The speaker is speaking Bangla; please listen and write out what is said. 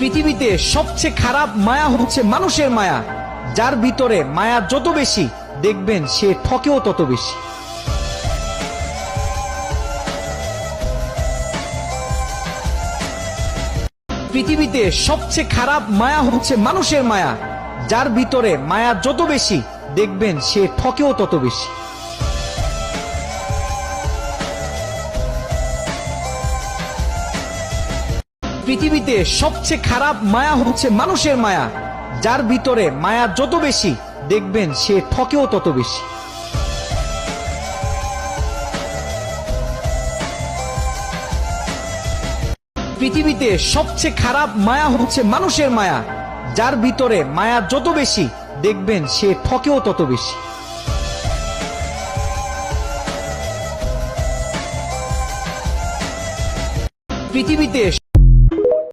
পৃথিবীতে সবচেয়ে খারাপ মায়া হচ্ছে মানুষের মায়া। যার ভিতরে মায়া যত বেশি, দেখবেন সে ঠকেও তত বেশি। পৃথিবীতে সবচেয়ে খারাপ মায়া হচ্ছে মানুষের মায়া। যার ভিতরে মায়া যত বেশি, দেখবেন সে ঠকেও তত বেশি। পৃথিবীতে সবচেয়ে খারাপ মায়া হচ্ছে মানুষের মায়া। যার ভিতরে মায়া যত বেশি, দেখবেন সে ঠকেও তত বেশি। পৃথিবীতে সবচেয়ে খারাপ মায়া হচ্ছে মানুষের মায়া। যার ভিতরে মায়া যত বেশি, দেখবেন সে ঠকেও তত বেশি। পৃথিবীতে